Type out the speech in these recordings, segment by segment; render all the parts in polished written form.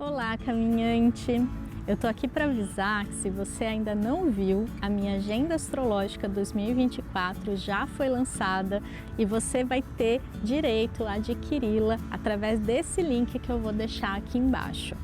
Olá, caminhante! Eu tô aqui para avisar que se você ainda não viu, a minha Agenda Astrológica 2024 já foi lançada e você vai ter direito a adquiri-la através desse link que eu vou deixar aqui embaixo.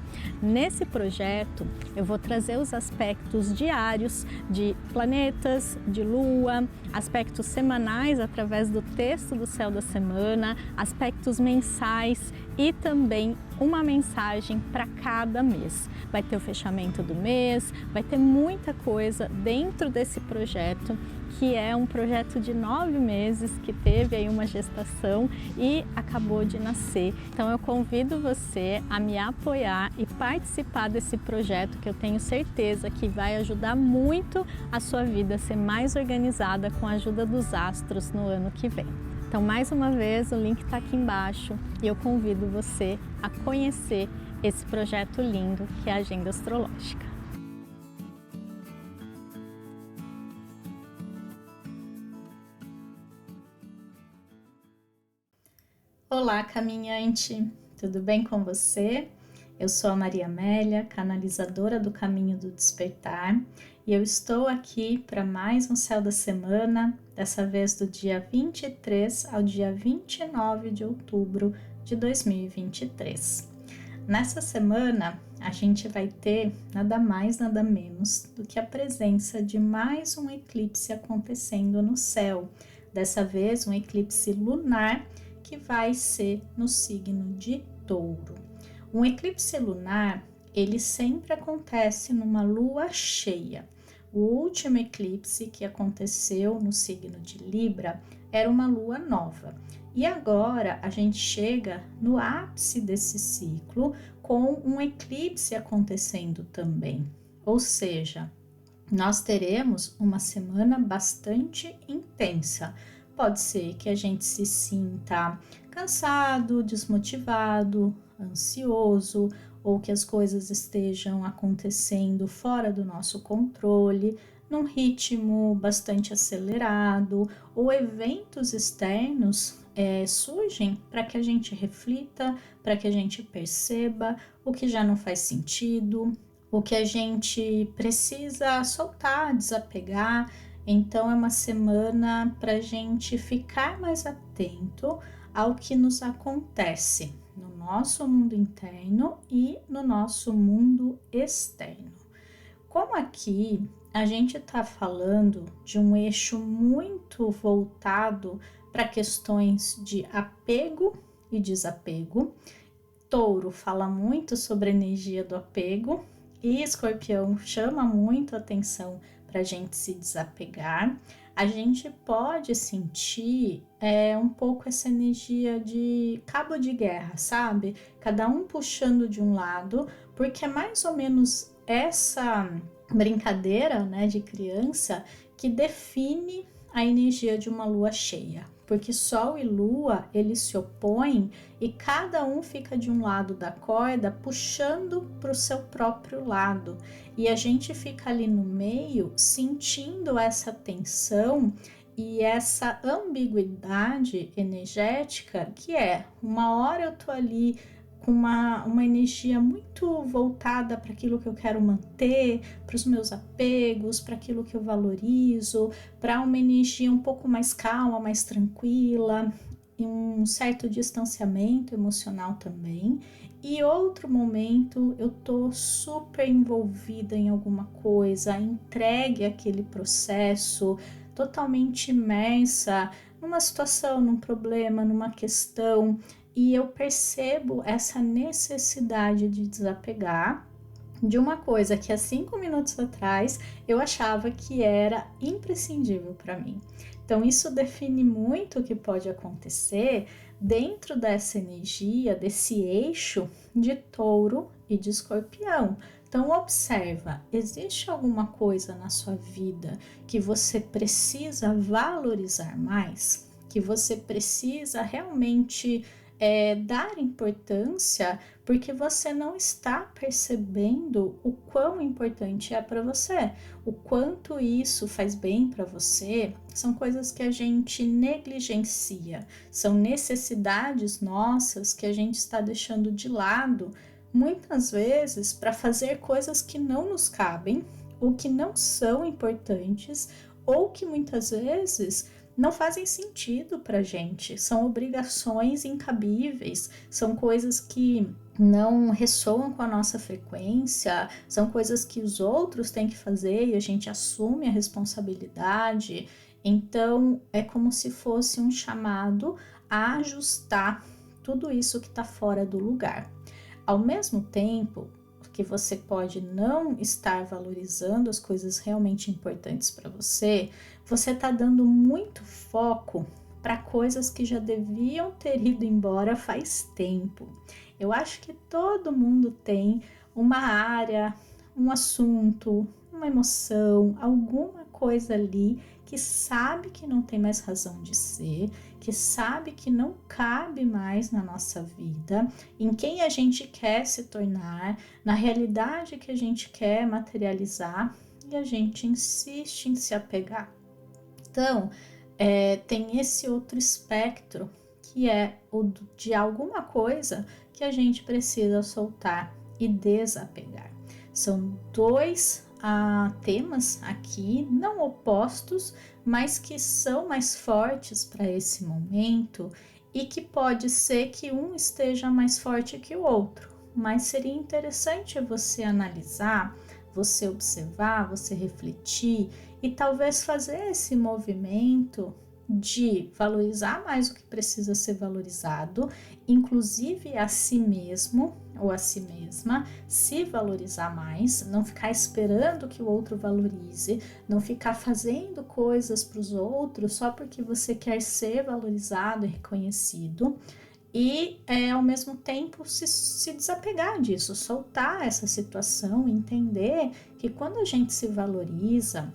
Nesse projeto, eu vou trazer os aspectos diários de planetas, de lua, aspectos semanais através do texto do céu da semana, aspectos mensais e também uma mensagem para cada mês. Vai ter o fechamento do mês, vai ter muita coisa dentro desse projeto, que é um projeto de 9 meses, que teve aí uma gestação e acabou de nascer. Então eu convido você a me apoiar e participar desse projeto, que eu tenho certeza que vai ajudar muito a sua vida a ser mais organizada com a ajuda dos astros no ano que vem. Então, mais uma vez, o link está aqui embaixo e eu convido você a conhecer esse projeto lindo que é a Agenda Astrológica. Olá, caminhante! Tudo bem com você? Eu sou a Maria Amélia, canalizadora do Caminho do Despertar, e eu estou aqui para mais um Céu da Semana, dessa vez do dia 23 ao dia 29 de outubro de 2023. Nessa semana, a gente vai ter nada mais, nada menos do que a presença de mais um eclipse acontecendo no céu, dessa vez um eclipse lunar que vai ser no signo de Touro. Um eclipse lunar, ele sempre acontece numa lua cheia. O último eclipse que aconteceu no signo de Libra era uma lua nova. E agora a gente chega no ápice desse ciclo com um eclipse acontecendo também. Ou seja, nós teremos uma semana bastante intensa. Pode ser que a gente se sinta cansado, desmotivado, ansioso, ou que as coisas estejam acontecendo fora do nosso controle, num ritmo bastante acelerado, ou eventos externos surgem para que a gente reflita, para que a gente perceba o que já não faz sentido, o que a gente precisa soltar, desapegar. Então é uma semana para a gente ficar mais atento ao que nos acontece no nosso mundo interno e no nosso mundo externo. Como aqui a gente está falando de um eixo muito voltado para questões de apego e desapego, Touro fala muito sobre a energia do apego e Escorpião chama muito a atenção para a gente se desapegar. A gente pode sentir um pouco essa energia de cabo de guerra, sabe? Cada um puxando de um lado, porque é mais ou menos essa brincadeira, né, de criança que define a energia de uma lua cheia. Porque Sol e Lua, eles se opõem e cada um fica de um lado da corda puxando para o seu próprio lado. E a gente fica ali no meio sentindo essa tensão e essa ambiguidade energética que uma hora eu tô ali com uma energia muito voltada para aquilo que eu quero manter, para os meus apegos, para aquilo que eu valorizo, para uma energia um pouco mais calma, mais tranquila, e um certo distanciamento emocional também. E outro momento eu tô super envolvida em alguma coisa, entregue àquele processo, totalmente imersa numa situação, num problema, numa questão, e eu percebo essa necessidade de desapegar de uma coisa que há 5 minutos atrás eu achava que era imprescindível para mim. Então isso define muito o que pode acontecer dentro dessa energia, desse eixo de Touro e de Escorpião. Então observa, existe alguma coisa na sua vida que você precisa valorizar mais? Que você precisa realmente dar importância porque você não está percebendo o quão importante é para você, o quanto isso faz bem para você. São coisas que a gente negligencia, são necessidades nossas que a gente está deixando de lado muitas vezes para fazer coisas que não nos cabem, ou que não são importantes, ou que muitas vezes não fazem sentido para gente, são obrigações incabíveis, são coisas que não ressoam com a nossa frequência, são coisas que os outros têm que fazer e a gente assume a responsabilidade. Então é como se fosse um chamado a ajustar tudo isso que está fora do lugar. Ao mesmo tempo que você pode não estar valorizando as coisas realmente importantes para você, você está dando muito foco para coisas que já deviam ter ido embora faz tempo. Eu acho que todo mundo tem uma área, um assunto, uma emoção, alguma coisa ali que sabe que não tem mais razão de ser, que sabe que não cabe mais na nossa vida, em quem a gente quer se tornar, na realidade que a gente quer materializar, e a gente insiste em se apegar. Então, tem esse outro espectro, que é o de alguma coisa que a gente precisa soltar e desapegar. São dois temas aqui, não opostos, mas que são mais fortes para esse momento e que pode ser que um esteja mais forte que o outro, mas seria interessante você analisar, você observar, você refletir e talvez fazer esse movimento de valorizar mais o que precisa ser valorizado, inclusive a si mesmo ou a si mesma, se valorizar mais, não ficar esperando que o outro valorize, não ficar fazendo coisas para os outros só porque você quer ser valorizado e reconhecido. E ao mesmo tempo se desapegar disso, soltar essa situação, entender que quando a gente se valoriza,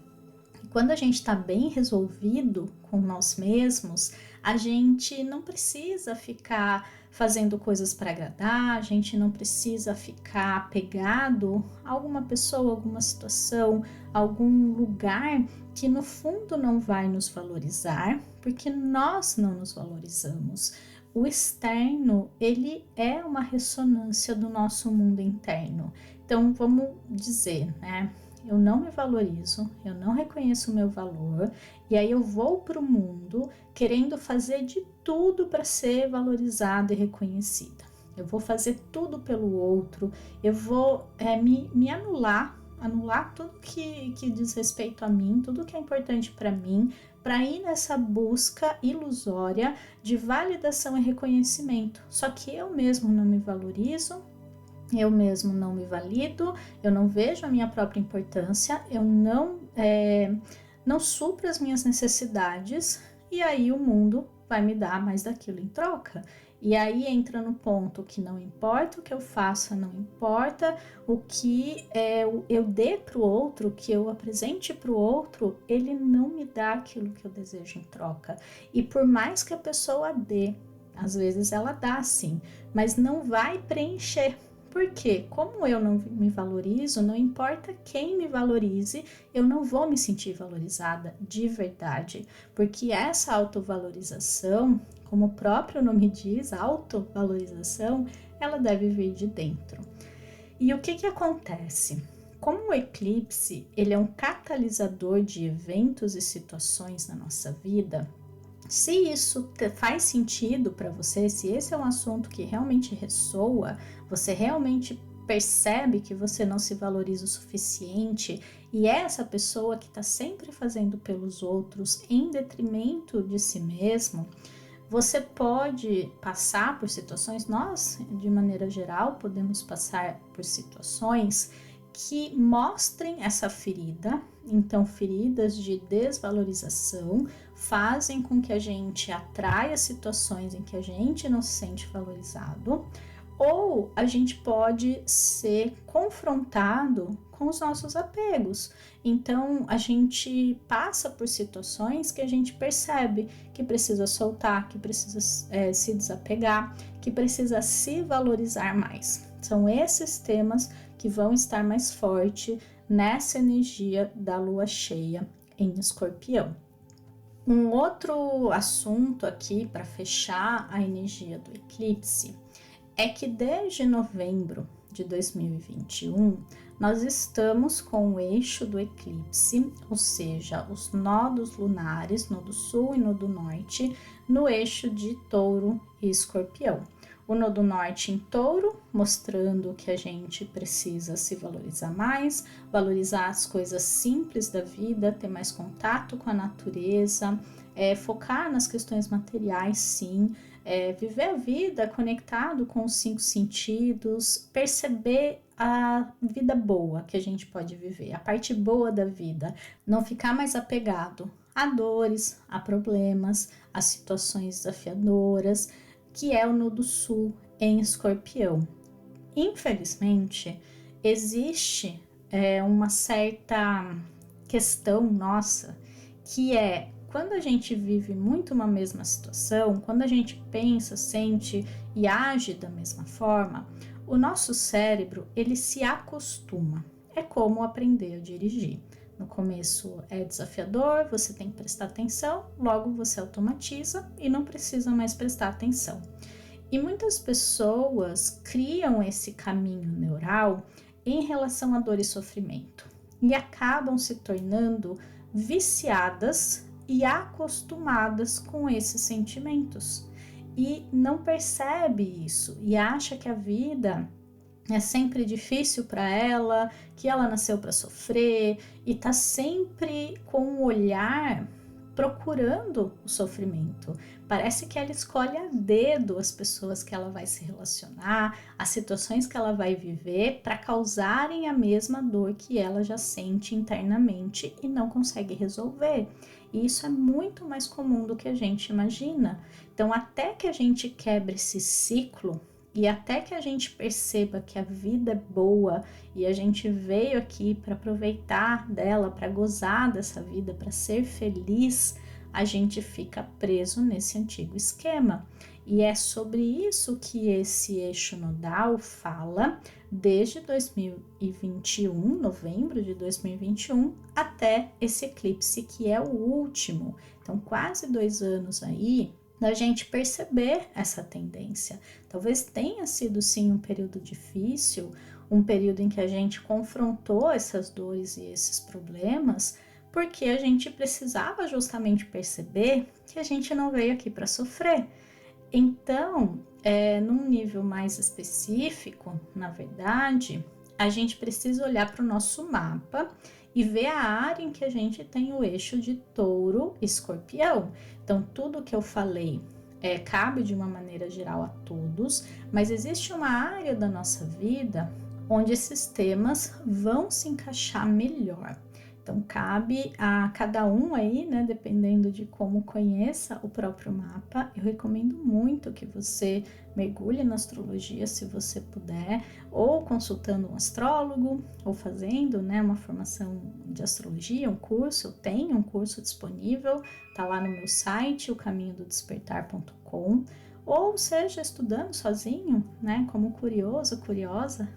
quando a gente está bem resolvido com nós mesmos, a gente não precisa ficar fazendo coisas para agradar, a gente não precisa ficar apegado a alguma pessoa, alguma situação, algum lugar que no fundo não vai nos valorizar, porque nós não nos valorizamos. O externo, ele é uma ressonância do nosso mundo interno. Então, vamos dizer, né? Eu não me valorizo, eu não reconheço o meu valor, e aí eu vou para o mundo querendo fazer de tudo para ser valorizada e reconhecida. Eu vou fazer tudo pelo outro, eu vou me anular tudo que diz respeito a mim, tudo que é importante para mim, para ir nessa busca ilusória de validação e reconhecimento. Só que eu mesmo não me valorizo, eu mesmo não me valido, eu não vejo a minha própria importância, eu não supro as minhas necessidades, e aí o mundo vai me dar mais daquilo em troca. E aí entra no ponto que não importa o que eu faça, não importa o que eu dê para o outro, o que eu apresente para o outro, ele não me dá aquilo que eu desejo em troca. E por mais que a pessoa dê, às vezes ela dá sim, mas não vai preencher. Porque, como eu não me valorizo, não importa quem me valorize, eu não vou me sentir valorizada de verdade. Porque essa autovalorização, como o próprio nome diz, autovalorização, ela deve vir de dentro. E o que acontece? Como o eclipse, ele é um catalisador de eventos e situações na nossa vida, se isso faz sentido para você, se esse é um assunto que realmente ressoa, você realmente percebe que você não se valoriza o suficiente e é essa pessoa que está sempre fazendo pelos outros em detrimento de si mesmo, você pode passar por situações, nós, de maneira geral, podemos passar por situações que mostrem essa ferida. Então, feridas de desvalorização fazem com que a gente atraia situações em que a gente não se sente valorizado, ou a gente pode ser confrontado com os nossos apegos. Então, a gente passa por situações que a gente percebe que precisa soltar, que precisa se desapegar, que precisa se valorizar mais. São esses temas que vão estar mais forte nessa energia da lua cheia em Escorpião. Um outro assunto aqui para fechar a energia do eclipse é que desde novembro de 2021, nós estamos com o eixo do eclipse, ou seja, os nodos lunares, nodo sul e nodo norte, no eixo de Touro e Escorpião. O nodo norte em Touro, mostrando que a gente precisa se valorizar mais, valorizar as coisas simples da vida, ter mais contato com a natureza, focar nas questões materiais, sim, viver a vida conectado com os 5 sentidos, perceber a vida boa que a gente pode viver, a parte boa da vida, não ficar mais apegado a dores, a problemas, a situações desafiadoras, que é o nodo sul em Escorpião. Infelizmente, existe uma certa questão nossa, que é quando a gente vive muito uma mesma situação, quando a gente pensa, sente e age da mesma forma, o nosso cérebro, ele se acostuma. É como aprender a dirigir. No começo é desafiador, você tem que prestar atenção, logo você automatiza e não precisa mais prestar atenção. E muitas pessoas criam esse caminho neural em relação a dor e sofrimento e acabam se tornando viciadas e acostumadas com esses sentimentos e não percebe isso e acha que a vida é sempre difícil para ela, que ela nasceu para sofrer e tá sempre com um olhar procurando o sofrimento. Parece que ela escolhe a dedo as pessoas que ela vai se relacionar, as situações que ela vai viver para causarem a mesma dor que ela já sente internamente e não consegue resolver. E isso é muito mais comum do que a gente imagina. Então, até que a gente quebre esse ciclo e até que a gente perceba que a vida é boa e a gente veio aqui para aproveitar dela, para gozar dessa vida, para ser feliz, a gente fica preso nesse antigo esquema. E é sobre isso que esse eixo nodal fala desde 2021, novembro de 2021, até esse eclipse que é o último. Então, quase 2 anos aí da gente perceber essa tendência. Talvez tenha sido sim um período difícil, um período em que a gente confrontou essas dores e esses problemas, porque a gente precisava justamente perceber que a gente não veio aqui para sofrer. Então, num nível mais específico, na verdade, a gente precisa olhar para o nosso mapa e ver a área em que a gente tem o eixo de Touro e Escorpião. Então, tudo que eu falei cabe de uma maneira geral a todos, mas existe uma área da nossa vida onde esses temas vão se encaixar melhor. Então, cabe a cada um aí, né, dependendo de como conheça o próprio mapa. Eu recomendo muito que você mergulhe na astrologia, se você puder, ou consultando um astrólogo, ou fazendo, né, uma formação de astrologia, um curso. Eu tenho um curso disponível, tá lá no meu site, ocaminhododespertar.com, ou seja, estudando sozinho, né, como curioso, curiosa.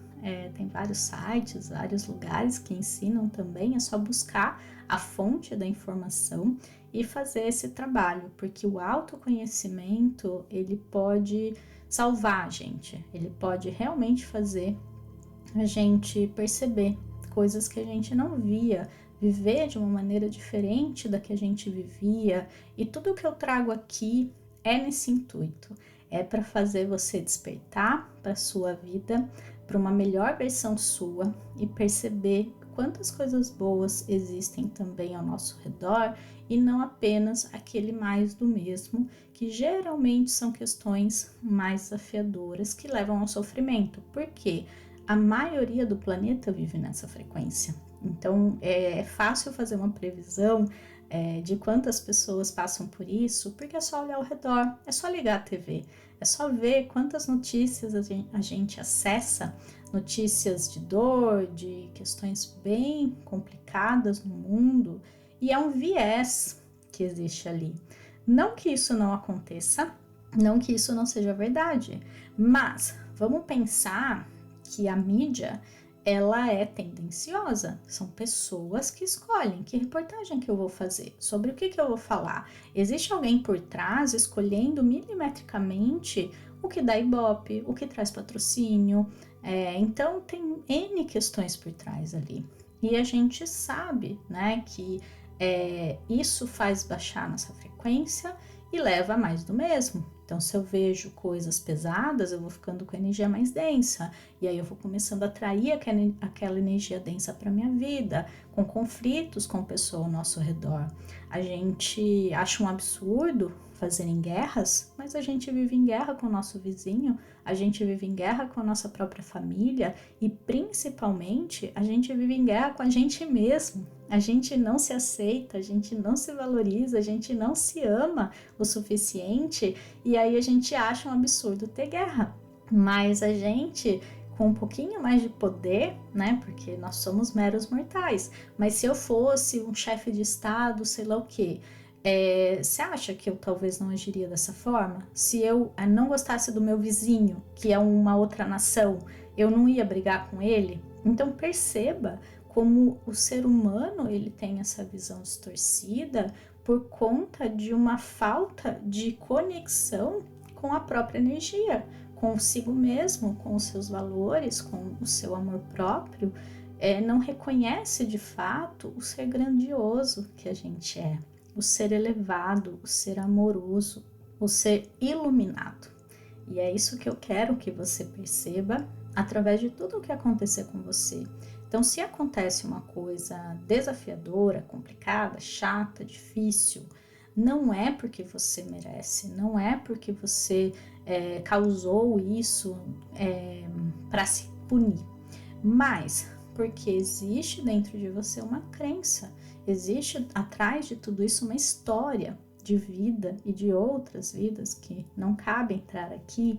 Tem vários sites, vários lugares que ensinam também, é só buscar a fonte da informação e fazer esse trabalho, porque o autoconhecimento, ele pode salvar a gente, ele pode realmente fazer a gente perceber coisas que a gente não via, viver de uma maneira diferente da que a gente vivia, e tudo que eu trago aqui é nesse intuito, é para fazer você despertar para a sua vida, para uma melhor versão sua e perceber quantas coisas boas existem também ao nosso redor e não apenas aquele mais do mesmo, que geralmente são questões mais desafiadoras que levam ao sofrimento, porque a maioria do planeta vive nessa frequência. Então é fácil fazer uma previsão de quantas pessoas passam por isso, porque é só olhar ao redor, é só ligar a TV, é só ver quantas notícias a gente acessa, notícias de dor, de questões bem complicadas no mundo, e é um viés que existe ali. Não que isso não aconteça, não que isso não seja verdade, mas vamos pensar que a mídia, ela é tendenciosa, são pessoas que escolhem que reportagem que eu vou fazer, sobre o que eu vou falar. Existe alguém por trás escolhendo milimetricamente o que dá ibope, o que traz patrocínio. Então tem N questões por trás ali. E a gente sabe, né, que isso faz baixar nossa frequência e leva a mais do mesmo. Então, se eu vejo coisas pesadas, eu vou ficando com a energia mais densa. E aí eu vou começando a atrair aquela energia densa para minha vida, com conflitos com pessoas ao nosso redor. A gente acha um absurdo fazerem guerras, mas a gente vive em guerra com o nosso vizinho, a gente vive em guerra com a nossa própria família e, principalmente, a gente vive em guerra com a gente mesmo. A gente não se aceita, a gente não se valoriza, a gente não se ama o suficiente e aí a gente acha um absurdo ter guerra. Mas a gente, com um pouquinho mais de poder, né, porque nós somos meros mortais, mas se eu fosse um chefe de estado, sei lá o quê, você acha que eu talvez não agiria dessa forma? Se eu não gostasse do meu vizinho, que é uma outra nação, eu não ia brigar com ele? Então perceba como o ser humano ele tem essa visão distorcida por conta de uma falta de conexão com a própria energia, consigo mesmo, com os seus valores, com o seu amor próprio, não reconhece de fato o ser grandioso que a gente é, o ser elevado, o ser amoroso, o ser iluminado. E é isso que eu quero que você perceba através de tudo o que acontecer com você. Então, se acontece uma coisa desafiadora, complicada, chata, difícil, não é porque você merece, não é porque você causou isso para se punir, mas porque existe dentro de você uma crença, existe atrás de tudo isso uma história de vida e de outras vidas que não cabe entrar aqui,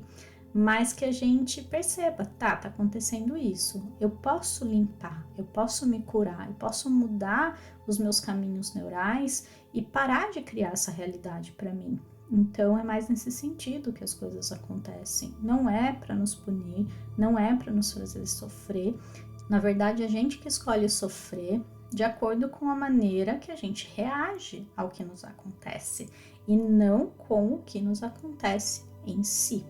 mas que a gente perceba, tá acontecendo isso, eu posso limpar, eu posso me curar, eu posso mudar os meus caminhos neurais e parar de criar essa realidade para mim. Então é mais nesse sentido que as coisas acontecem, não é para nos punir, não é para nos fazer sofrer, na verdade a gente que escolhe sofrer de acordo com a maneira que a gente reage ao que nos acontece e não com o que nos acontece em si.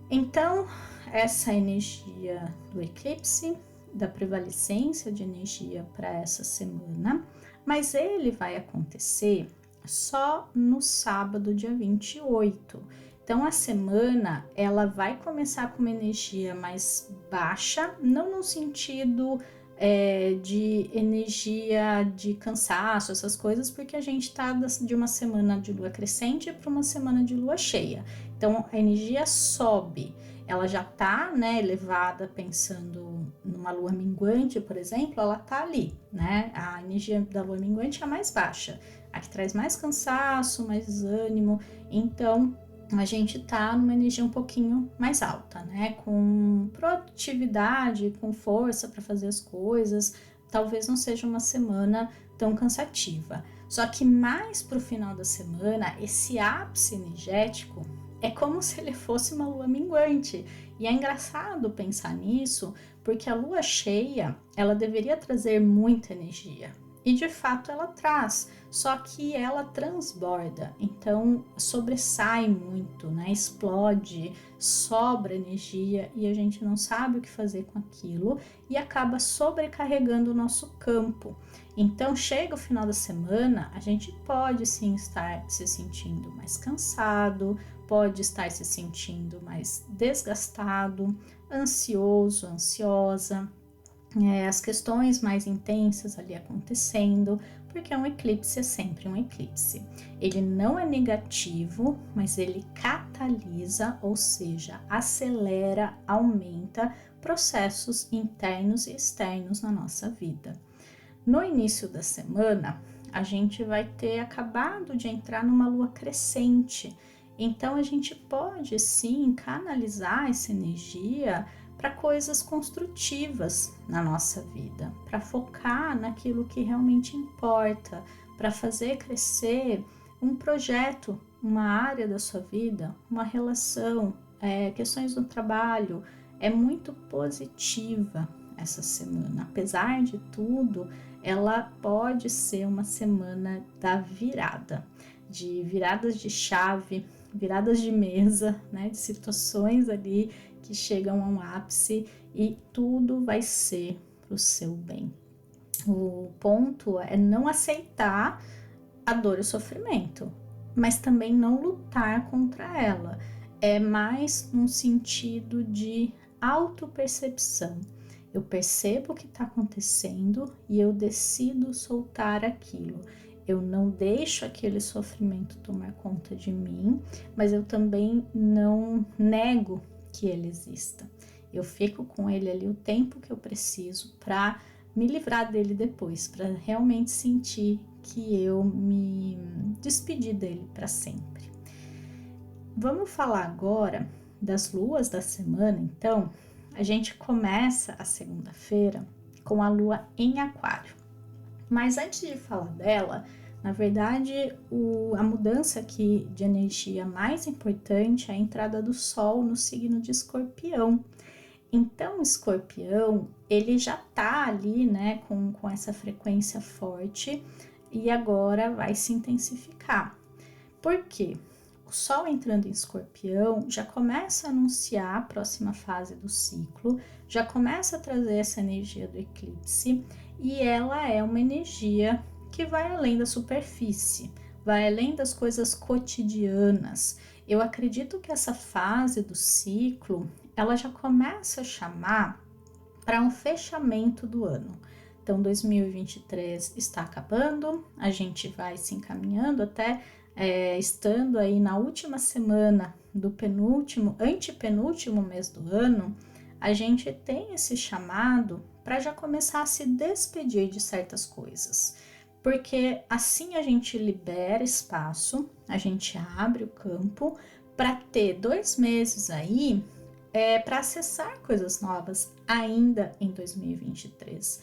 Então, essa energia do eclipse, da prevalecência de energia para essa semana, mas ele vai acontecer só no sábado, dia 28. Então, a semana, ela vai começar com uma energia mais baixa, não no sentido de energia de cansaço, essas coisas, porque a gente está de uma semana de lua crescente para uma semana de lua cheia. Então a energia sobe, ela já está, né, elevada, pensando numa lua minguante, por exemplo, ela está ali, né? A energia da lua minguante é a mais baixa, a que traz mais cansaço, mais desânimo. Então a gente tá numa energia um pouquinho mais alta, né? Com produtividade, com força para fazer as coisas. Talvez não seja uma semana tão cansativa. Só que mais pro final da semana, esse ápice energético é como se ele fosse uma lua minguante. E é engraçado pensar nisso, porque a lua cheia, ela deveria trazer muita energia. E de fato ela traz, só que ela transborda, então sobressai muito, né? Explode, sobra energia e a gente não sabe o que fazer com aquilo e acaba sobrecarregando o nosso campo. Então chega o final da semana, a gente pode sim estar se sentindo mais cansado, pode estar se sentindo mais desgastado, ansioso, ansiosa. As questões mais intensas ali acontecendo, porque um eclipse é sempre um eclipse. Ele não é negativo, mas ele catalisa, ou seja, acelera, aumenta processos internos e externos na nossa vida. No início da semana, a gente vai ter acabado de entrar numa lua crescente, então a gente pode sim canalizar essa energia para coisas construtivas na nossa vida, para focar naquilo que realmente importa, para fazer crescer um projeto, uma área da sua vida, uma relação, questões do trabalho. É muito positiva essa semana. Apesar de tudo, ela pode ser uma semana da virada, de viradas de chave, viradas de mesa, né, de situações ali que chegam a um ápice e tudo vai ser para o seu bem. O ponto é não aceitar a dor e o sofrimento, mas também não lutar contra ela. É mais num sentido de autopercepção. Eu percebo o que está acontecendo e eu decido soltar aquilo. Eu não deixo aquele sofrimento tomar conta de mim, mas eu também não nego que ele exista. Eu fico com ele ali o tempo que eu preciso para me livrar dele depois, para realmente sentir que eu me despedi dele para sempre. Vamos falar agora das luas da semana, então. A gente começa a segunda-feira com a lua em Aquário. Mas antes de falar dela, na verdade, a mudança aqui de energia mais importante é a entrada do Sol no signo de Escorpião. Então, o Escorpião, ele já tá ali, né, com essa frequência forte e agora vai se intensificar. Por quê? O Sol entrando em Escorpião já começa a anunciar a próxima fase do ciclo, já começa a trazer essa energia do eclipse e ela é uma energia que vai além da superfície, vai além das coisas cotidianas. Eu acredito que essa fase do ciclo, ela já começa a chamar para um fechamento do ano. Então, 2023 está acabando, a gente vai se encaminhando até estando aí na última semana do antepenúltimo mês do ano, a gente tem esse chamado para já começar a se despedir de certas coisas. Porque assim a gente libera espaço, a gente abre o campo para ter 2 meses aí para acessar coisas novas ainda em 2023.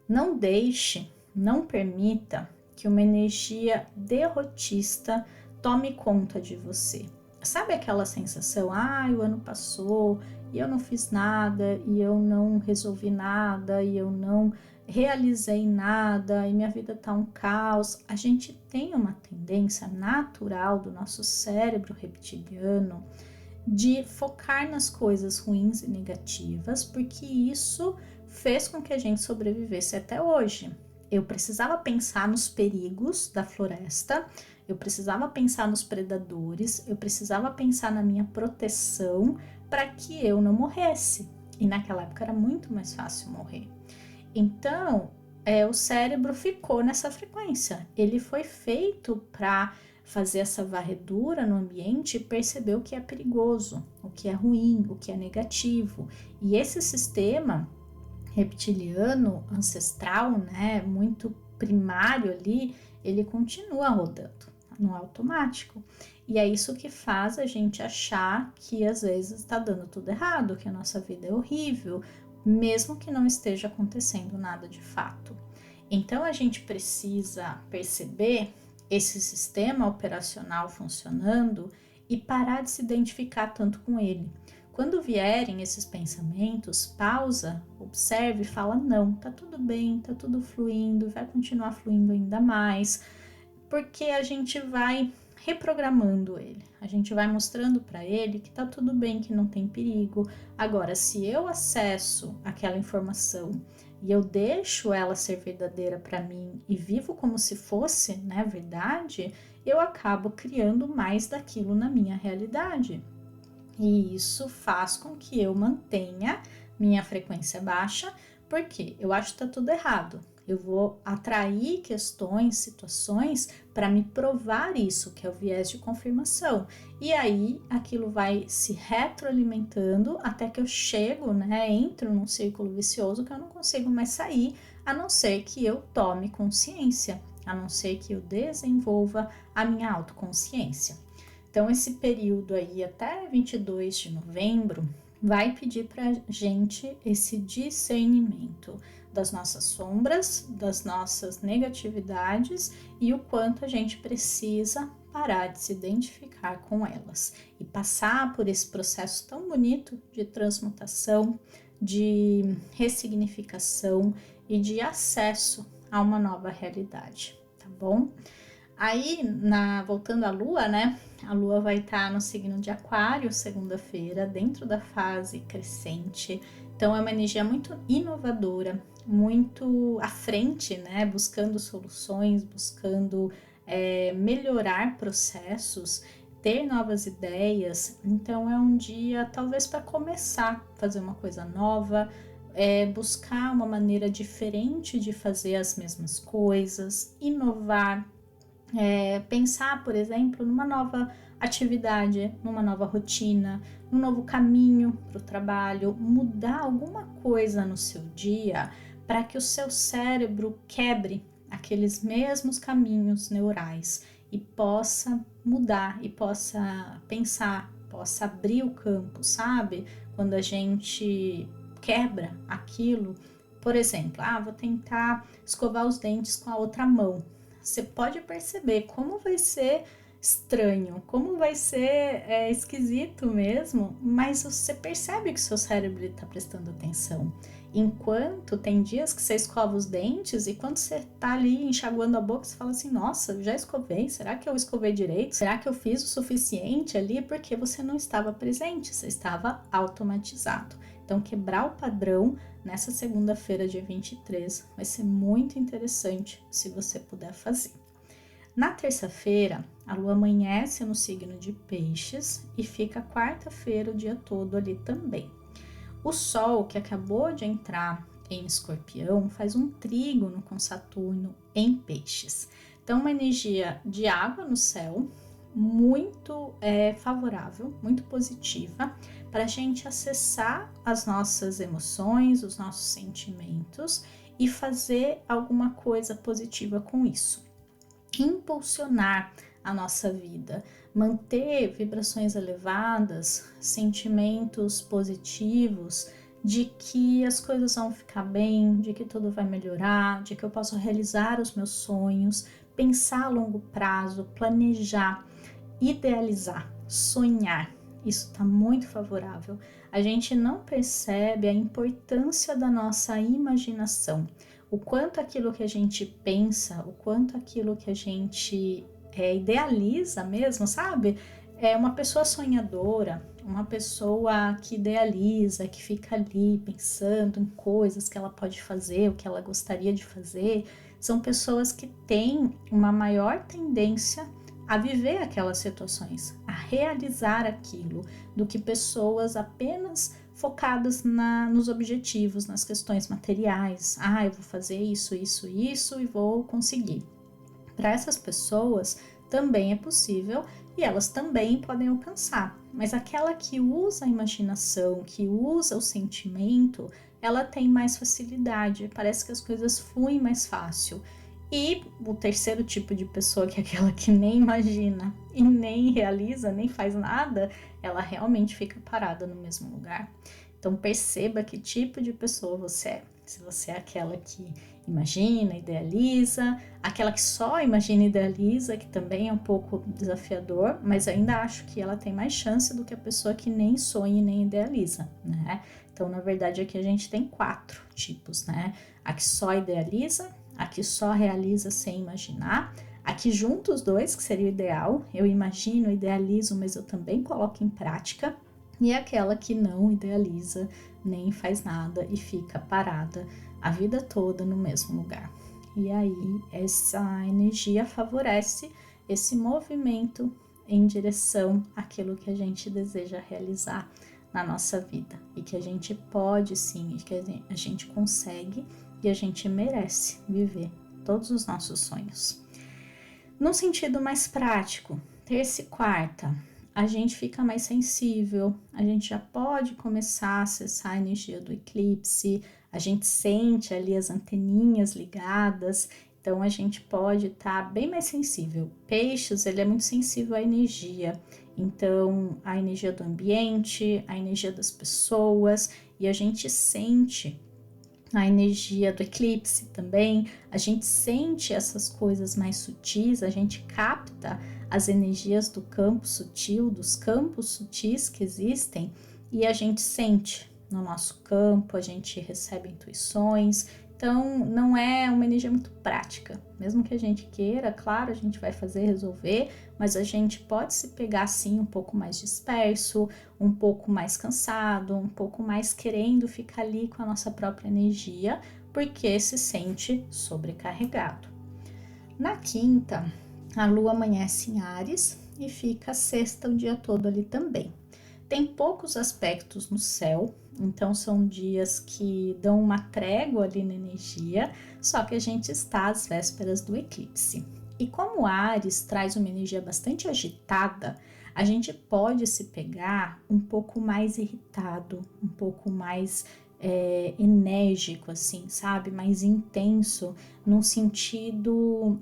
Não deixe, não permita que uma energia derrotista tome conta de você. Sabe aquela sensação, o ano passou e eu não fiz nada, e eu não resolvi nada, e eu não realizei nada, e minha vida tá um caos. A gente tem uma tendência natural do nosso cérebro reptiliano de focar nas coisas ruins e negativas, porque isso fez com que a gente sobrevivesse até hoje. Eu precisava pensar nos perigos da floresta, eu precisava pensar nos predadores, eu precisava pensar na minha proteção para que eu não morresse. E naquela época era muito mais fácil morrer. Então, o cérebro ficou nessa frequência. Ele foi feito para fazer essa varredura no ambiente e perceber o que é perigoso, o que é ruim, o que é negativo. E esse sistema reptiliano, ancestral, né, muito primário ali, ele continua rodando no automático. E é isso que faz a gente achar que às vezes está dando tudo errado, que a nossa vida é horrível, mesmo que não esteja acontecendo nada de fato. Então a gente precisa perceber esse sistema operacional funcionando e parar de se identificar tanto com ele. Quando vierem esses pensamentos, pausa, observe e fala: não, tá tudo bem, tá tudo fluindo, vai continuar fluindo ainda mais, porque a gente vai reprogramando ele, a gente vai mostrando para ele que tá tudo bem, que não tem perigo. Agora, se eu acesso aquela informação e eu deixo ela ser verdadeira para mim e vivo como se fosse, né, verdade, eu acabo criando mais daquilo na minha realidade. E isso faz com que eu mantenha minha frequência baixa, porque eu acho que tá tudo errado. Eu vou atrair questões, situações para me provar isso, que é o viés de confirmação. E aí aquilo vai se retroalimentando até que eu chego, né, entro num círculo vicioso que eu não consigo mais sair, a não ser que eu tome consciência, a não ser que eu desenvolva a minha autoconsciência. Então, esse período aí, até 22 de novembro, vai pedir para gente esse discernimento das nossas sombras, das nossas negatividades e o quanto a gente precisa parar de se identificar com elas e passar por esse processo tão bonito de transmutação, de ressignificação e de acesso a uma nova realidade, tá bom? Aí, voltando à Lua, né? A Lua vai estar no signo de Aquário, segunda-feira, dentro da fase crescente. Então, é uma energia muito inovadora, muito à frente, né? Buscando soluções, buscando melhorar processos, ter novas ideias. Então, é um dia, talvez, para começar a fazer uma coisa nova, buscar uma maneira diferente de fazer as mesmas coisas, inovar. Pensar, por exemplo, numa nova atividade, numa nova rotina, num novo caminho para o trabalho, mudar alguma coisa no seu dia para que o seu cérebro quebre aqueles mesmos caminhos neurais e possa mudar e possa pensar, possa abrir o campo, sabe? Quando a gente quebra aquilo, por exemplo, vou tentar escovar os dentes com a outra mão. Você pode perceber como vai ser estranho, como vai ser esquisito mesmo, mas você percebe que seu cérebro está prestando atenção. Enquanto tem dias que você escova os dentes e quando você está ali enxaguando a boca, você fala assim, nossa, já escovei, será que eu escovei direito? Será que eu fiz o suficiente ali? Porque você não estava presente, você estava automatizado. Então, quebrar o padrão nessa segunda-feira, dia 23, vai ser muito interessante se você puder fazer. Na terça-feira, a Lua amanhece no signo de Peixes e fica quarta-feira o dia todo ali também. O Sol, que acabou de entrar em Escorpião, faz um trígono com Saturno em Peixes. Então, uma energia de água no céu, muito favorável, muito positiva, para a gente acessar as nossas emoções, os nossos sentimentos e fazer alguma coisa positiva com isso. Impulsionar a nossa vida, manter vibrações elevadas, sentimentos positivos de que as coisas vão ficar bem, de que tudo vai melhorar, de que eu posso realizar os meus sonhos, pensar a longo prazo, planejar, idealizar, sonhar. Isso está muito favorável. A gente não percebe a importância da nossa imaginação, o quanto aquilo que a gente pensa, o quanto aquilo que a gente idealiza mesmo, sabe? É uma pessoa sonhadora, uma pessoa que idealiza, que fica ali pensando em coisas que ela pode fazer, o que ela gostaria de fazer. São pessoas que têm uma maior tendência a viver aquelas situações, a realizar aquilo, do que pessoas apenas focadas nos objetivos, nas questões materiais. Eu vou fazer isso, isso, isso e vou conseguir. Para essas pessoas também é possível e elas também podem alcançar, mas aquela que usa a imaginação, que usa o sentimento, ela tem mais facilidade, parece que as coisas fluem mais fácil. E o terceiro tipo de pessoa, que é aquela que nem imagina e nem realiza, nem faz nada, ela realmente fica parada no mesmo lugar. Então perceba que tipo de pessoa você é. Se você é aquela que imagina, idealiza, aquela que só imagina e idealiza, que também é um pouco desafiador, mas ainda acho que ela tem mais chance do que a pessoa que nem sonha e nem idealiza, né? Então, na verdade, aqui a gente tem 4 tipos, né? A que só idealiza, a que só realiza sem imaginar, a que junta os dois, que seria o ideal, eu imagino, idealizo, mas eu também coloco em prática, e aquela que não idealiza, nem faz nada e fica parada a vida toda no mesmo lugar. E aí, essa energia favorece esse movimento em direção àquilo que a gente deseja realizar na nossa vida, e que a gente pode sim, e que a gente consegue e a gente merece viver todos os nossos sonhos. Num sentido mais prático, terça e quarta, a gente fica mais sensível, a gente já pode começar a acessar a energia do eclipse, a gente sente ali as anteninhas ligadas, então a gente pode estar bem mais sensível. Peixes, ele é muito sensível à energia, então a energia do ambiente, a energia das pessoas, e a gente sente a energia do eclipse também, a gente sente essas coisas mais sutis, a gente capta as energias do campo sutil, dos campos sutis que existem, e a gente sente no nosso campo, a gente recebe intuições. Então, não é uma energia muito prática. Mesmo que a gente queira, claro, a gente vai fazer, resolver, mas a gente pode se pegar, assim, um pouco mais disperso, um pouco mais cansado, um pouco mais querendo ficar ali com a nossa própria energia, porque se sente sobrecarregado. Na quinta, a lua amanhece em Áries e fica sexta o dia todo ali também. Tem poucos aspectos no céu, então são dias que dão uma trégua ali na energia, só que a gente está às vésperas do eclipse. E como Áries traz uma energia bastante agitada, a gente pode se pegar um pouco mais irritado, um pouco mais enérgico, assim, sabe? Mais intenso, num sentido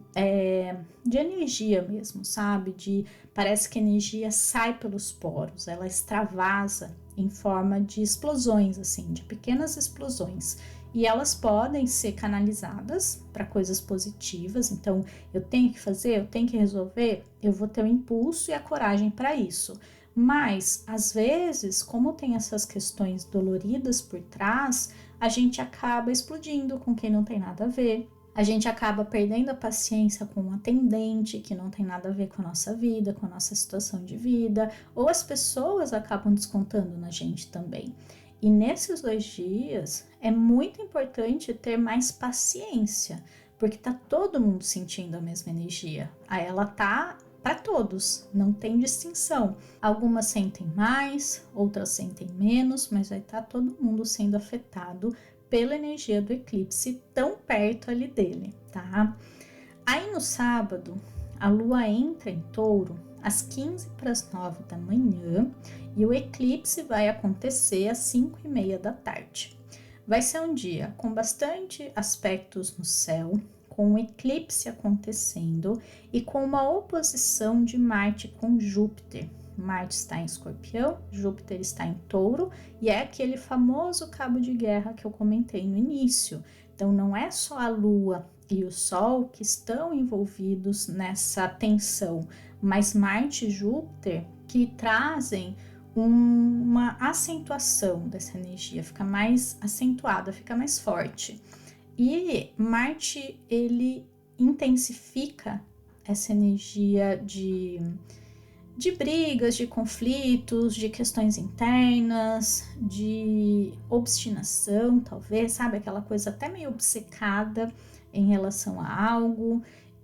de energia mesmo, sabe? Parece que a energia sai pelos poros, ela extravasa em forma de explosões, assim, de pequenas explosões. E elas podem ser canalizadas para coisas positivas. Então, eu tenho que fazer, eu tenho que resolver, eu vou ter o impulso e a coragem para isso. Mas, às vezes, como tem essas questões doloridas por trás, a gente acaba explodindo com quem não tem nada a ver. A gente acaba perdendo a paciência com um atendente que não tem nada a ver com a nossa vida, com a nossa situação de vida, ou as pessoas acabam descontando na gente também. E nesses 2 dias é muito importante ter mais paciência, porque tá todo mundo sentindo a mesma energia. Aí ela tá para todos, não tem distinção. Algumas sentem mais, outras sentem menos, mas vai estar todo mundo sendo afetado pela energia do eclipse tão perto ali dele, tá? Aí no sábado, a lua entra em Touro às 8:45 da manhã e o eclipse vai acontecer às 5:30 da tarde. Vai ser um dia com bastante aspectos no céu, com o eclipse acontecendo e com uma oposição de Marte com Júpiter. Marte está em Escorpião, Júpiter está em Touro e é aquele famoso cabo de guerra que eu comentei no início. Então não é só a Lua e o Sol que estão envolvidos nessa tensão, mas Marte e Júpiter que trazem uma acentuação dessa energia, fica mais acentuada, fica mais forte. E Marte, ele intensifica essa energia de brigas, de conflitos, de questões internas, de obstinação, talvez, sabe? Aquela coisa até meio obcecada em relação a algo.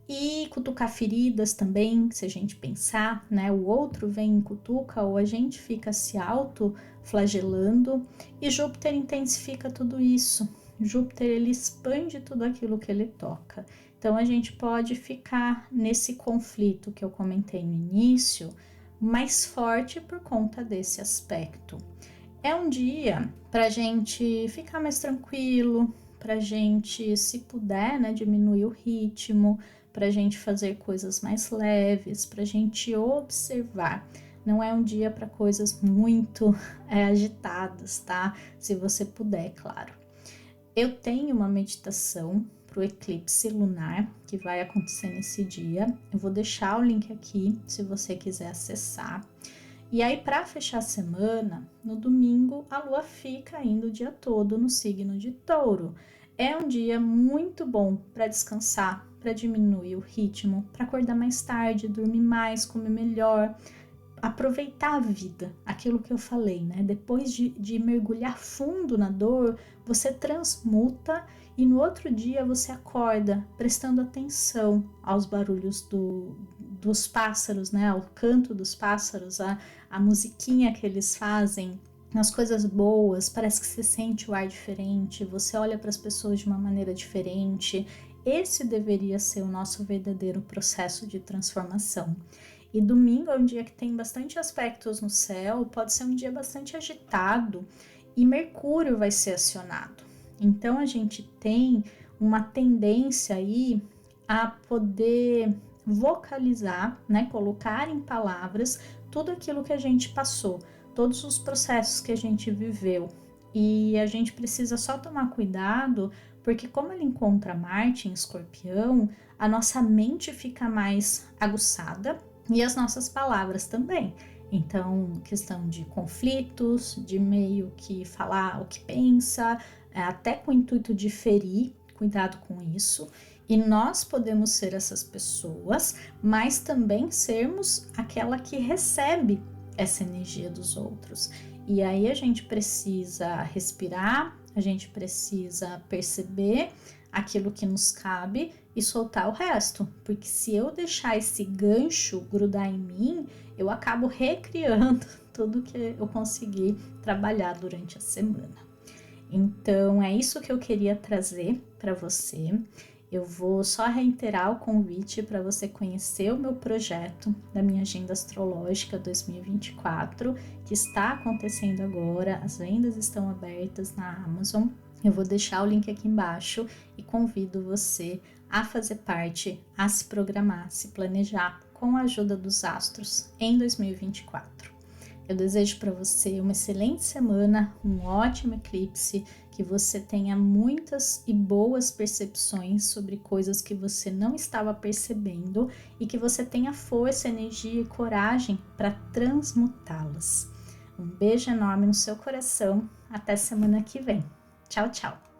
E cutucar feridas também, se a gente pensar, né? O outro vem e cutuca ou a gente fica se auto-flagelando. E Júpiter intensifica tudo isso. Júpiter, ele expande tudo aquilo que ele toca. Então, a gente pode ficar nesse conflito que eu comentei no início, mais forte por conta desse aspecto. É um dia para a gente ficar mais tranquilo, para a gente, se puder, né, diminuir o ritmo, para a gente fazer coisas mais leves, para a gente observar. Não é um dia para coisas muito agitadas, tá? Se você puder, claro. Eu tenho uma meditação para o eclipse lunar que vai acontecer nesse dia. Eu vou deixar o link aqui se você quiser acessar. E aí, para fechar a semana, no domingo, a lua fica ainda o dia todo no signo de Touro. É um dia muito bom para descansar, para diminuir o ritmo, para acordar mais tarde, dormir mais, comer melhor, aproveitar a vida, aquilo que eu falei, né? Depois de mergulhar fundo na dor, você transmuta e no outro dia você acorda prestando atenção aos barulhos dos pássaros, né? Ao canto dos pássaros, a musiquinha que eles fazem, as coisas boas, parece que você sente o ar diferente, você olha para as pessoas de uma maneira diferente. Esse deveria ser o nosso verdadeiro processo de transformação. E domingo é um dia que tem bastante aspectos no céu, pode ser um dia bastante agitado e Mercúrio vai ser acionado. Então a gente tem uma tendência aí a poder vocalizar, né, colocar em palavras tudo aquilo que a gente passou, todos os processos que a gente viveu. E a gente precisa só tomar cuidado, porque como ele encontra Marte em Escorpião, a nossa mente fica mais aguçada e as nossas palavras também. Então, questão de conflitos, de meio que falar o que pensa, até com o intuito de ferir, cuidado com isso. E nós podemos ser essas pessoas, mas também sermos aquela que recebe essa energia dos outros. E aí a gente precisa respirar, a gente precisa perceber aquilo que nos cabe e soltar o resto, porque se eu deixar esse gancho grudar em mim, eu acabo recriando tudo que eu consegui trabalhar durante a semana. Então é isso que eu queria trazer para você. Eu vou só reiterar o convite para você conhecer o meu projeto da minha agenda astrológica 2024, que está acontecendo agora. As vendas estão abertas na Amazon. Eu vou deixar o link aqui embaixo e convido você a fazer parte, a se programar, se planejar com a ajuda dos astros em 2024. Eu desejo para você uma excelente semana, um ótimo eclipse, que você tenha muitas e boas percepções sobre coisas que você não estava percebendo e que você tenha força, energia e coragem para transmutá-las. Um beijo enorme no seu coração. Até semana que vem. Tchau, tchau.